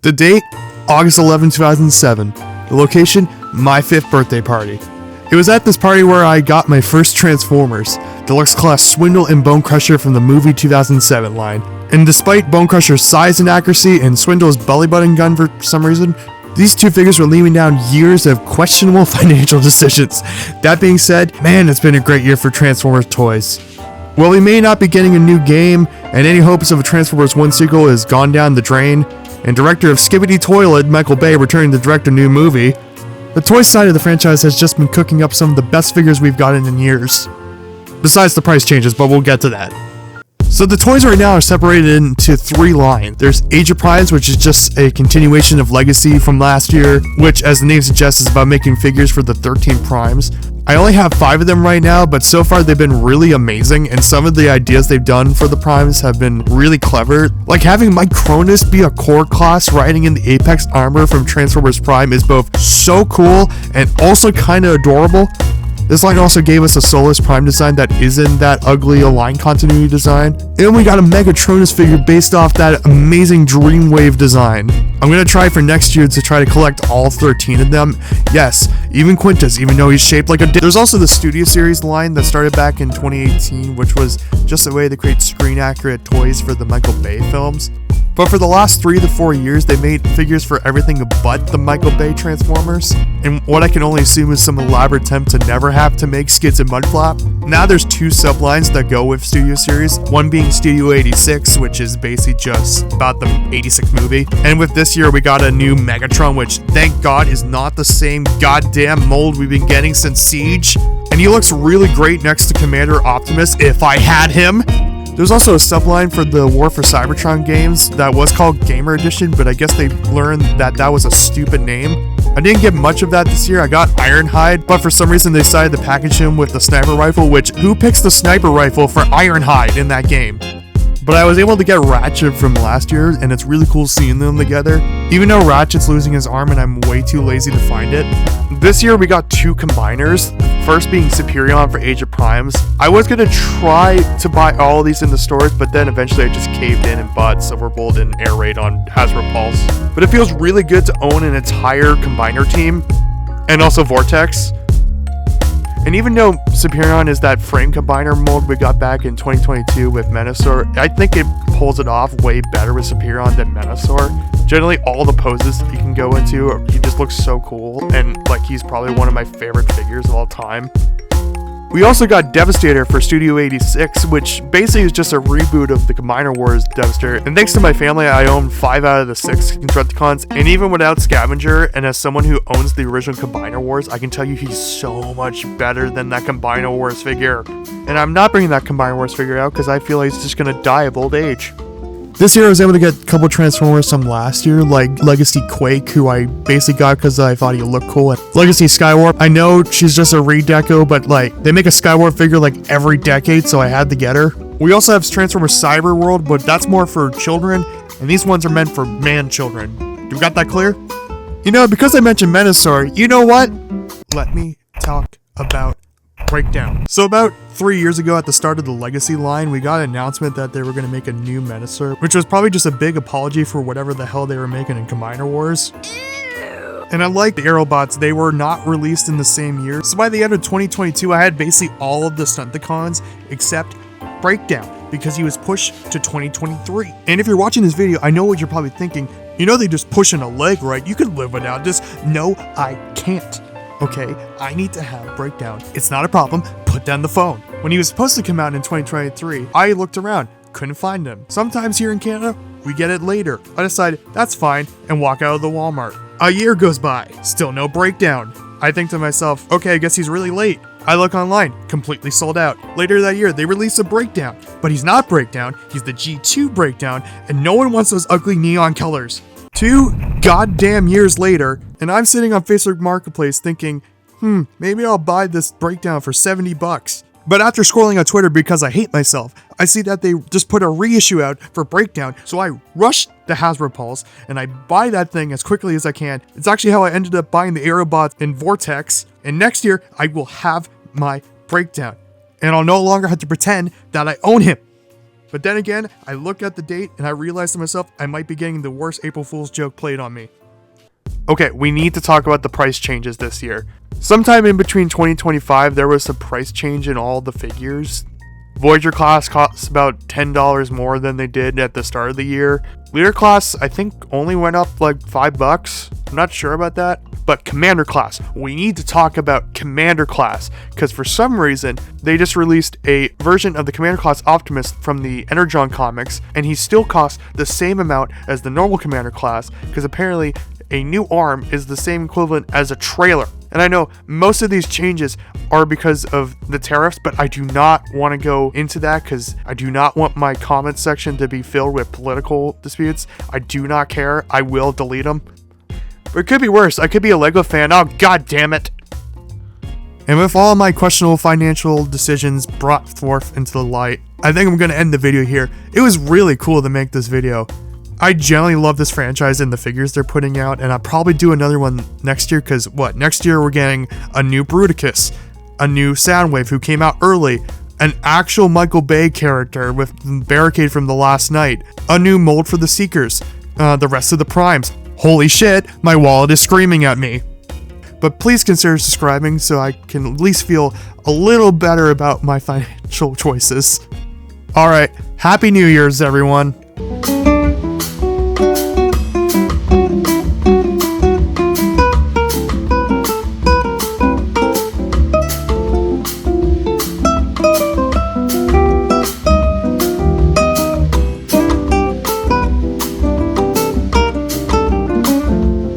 The date, August 11, 2007. The location, my 5th birthday party. It was at this party where I got my first Transformers, Deluxe Class Swindle and Bone Crusher from the movie 2007 line. And despite Bone Crusher's size and accuracy and Swindle's belly button gun for some reason, these two figures were leaving down years of questionable financial decisions. That being said, man, it's been a great year for Transformers toys. Well, we may not be getting a new game, and any hopes of a Transformers 1 sequel has gone down the drain, and director of Skibbity Toilet, Michael Bay, returning to direct a new movie. The toy side of the franchise has just been cooking up some of the best figures we've gotten in years. Besides the price changes, but we'll get to that. So the toys right now are separated into 3 lines. There's Age of Primes, which is just a continuation of Legacy from last year, which, as the name suggests, is about making figures for the 13 Primes. I only have 5 of them right now, but so far they've been really amazing, and some of the ideas they've done for the Primes have been really clever. Like having Mike Cronus be a core class riding in the Apex armor from Transformers Prime is both so cool and also kind of adorable. This line also gave us a Solus Prime design that isn't that ugly a line continuity design. And we got a Megatronus figure based off that amazing Dreamwave design. I'm gonna try for next year to try to collect all 13 of them. Yes, even Quintus, even though he's shaped like a dick. There's also the Studio Series line that started back in 2018, which was just a way to create screen-accurate toys for the Michael Bay films. But for the last 3 to 4 years, they made figures for everything but the Michael Bay Transformers, and what I can only assume is some elaborate attempt to never have to make Skids and Mudflap. Now there's 2 sublines that go with Studio Series, one being Studio 86, which is basically just about the 86 movie, and with this year we got a new Megatron, which thank God is not the same goddamn mold we've been getting since Siege, and he looks really great next to Commander Optimus if I had him. There's also a subline for the War for Cybertron games that was called Gamer Edition, but I guess they learned that that was a stupid name. I didn't get much of that this year. I got Ironhide, but for some reason they decided to package him with the sniper rifle, which who picks the sniper rifle for Ironhide in that game? But I was able to get Ratchet from last year, and it's really cool seeing them together. Even though Ratchet's losing his arm and I'm way too lazy to find it. This year we got 2 combiners, first being Superion for Age of Primes. I was going to try to buy all of these in the stores, but then eventually I just caved in and bought Silverbolt and Air Raid on Hasbro Pulse. But it feels really good to own an entire combiner team, and also Vortex. And even though Superion is that frame combiner mold we got back in 2022 with Menasor, I think it pulls it off way better with Superion than Menasor. Generally, all the poses he can go into, he just looks so cool, and like he's probably one of my favorite figures of all time. We also got Devastator for Studio 86, which basically is just a reboot of the Combiner Wars Devastator, and thanks to my family, I own 5 out of the 6 Constructicons, and even without Scavenger, and as someone who owns the original Combiner Wars, I can tell you he's so much better than that Combiner Wars figure. And I'm not bringing that Combiner Wars figure out because I feel like he's just gonna die of old age. This year I was able to get a couple Transformers from last year, like Legacy Quake, who I basically got because I thought he looked cool, and Legacy Skywarp. I know she's just a redeco, but like they make a Skywarp figure like every decade, so I had to get her. We also have Transformers Cyber World, but that's more for children, and these ones are meant for man-children. Do we got that clear? You know, because I mentioned Menasor, you know what? Let me talk about Breakdown. So about 3 years ago at the start of the Legacy line, we got an announcement that they were going to make a new Menasor, which was probably just a big apology for whatever the hell they were making in Combiner Wars. And unlike the Aerobots, they were not released in the same year. So by the end of 2022, I had basically all of the Stunticons except Breakdown, because he was pushed to 2023. And if you're watching this video, I know what you're probably thinking. You know they just pushing a leg, right? You could live without this. No, I can't. Okay, I need to have Breakdown. It's not a problem. Put down the phone. When he was supposed to come out in 2023, I looked around, couldn't find him. Sometimes here in Canada, we get it later. I decided, that's fine, and walk out of the Walmart. A year goes by, still no Breakdown. I think to myself, okay, I guess he's really late. I look online, completely sold out. Later that year, they released a Breakdown, but he's not Breakdown, he's the G2 Breakdown, and no one wants those ugly neon colors. 2 goddamn years later, and I'm sitting on Facebook Marketplace thinking, maybe I'll buy this Breakdown for $70. But after scrolling on Twitter because I hate myself, I see that they just put a reissue out for Breakdown, so I rush to Hasbro Pulse and I buy that thing as quickly as I can. It's actually how I ended up buying the Aerobots in Vortex, and next year I will have my Breakdown, and I'll no longer have to pretend that I own him. But then again, I look at the date and I realize to myself I might be getting the worst April Fool's joke played on me. Okay, we need to talk about the price changes this year. Sometime in between 2025, there was some price change in all the figures. Voyager class costs about $10 more than they did at the start of the year. Leader class, I think, only went up like $5. I'm not sure about that. But Commander class, we need to talk about Commander class, because for some reason, they just released a version of the Commander class Optimus from the Energon comics, and he still costs the same amount as the normal Commander class, because apparently a new arm is the same equivalent as a trailer. And I know most of these changes are because of the tariffs, but I do not want to go into that because I do not want my comment section to be filled with political disputes. I do not care. I will delete them. But it could be worse. I could be a LEGO fan. Oh, god damn it. And with all my questionable financial decisions brought forth into the light, I think I'm going to end the video here. It was really cool to make this video. I generally love this franchise and the figures they're putting out, and I'll probably do another one next year, because next year we're getting a new Bruticus, a new Soundwave who came out early, an actual Michael Bay character with Barricade from The Last Night, a new mold for the Seekers, the rest of the Primes. Holy shit, my wallet is screaming at me. But please consider subscribing so I can at least feel a little better about my financial choices. Alright, Happy New Year's everyone.